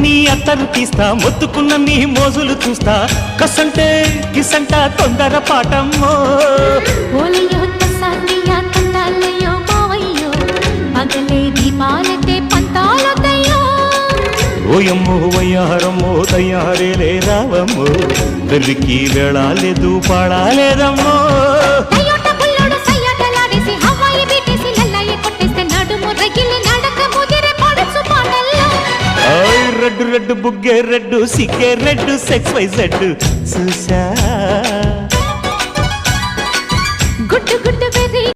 నీ అత్తరు తీస్తా మొత్తుకున్న నీ మోజులు చూస్తా కసంటే కిసంట తొందర పాటమ్మో ఓలయ్యో తసానియా తందాలయ్యో మావయ్యో పగలే దీపాలతే పంతాలతయ్యో ఓయమ్మో వయ్యారమ్మో తయ్యారేలే రావమ్మో వెర్రికి వేళాలేదు పాడాలేదమ్మో రెడ్డు రెడ్డు బుగ్గే రెడ్డు సిగ్గే రెడ్డు సెక్స్ వై జెడ్ చూసా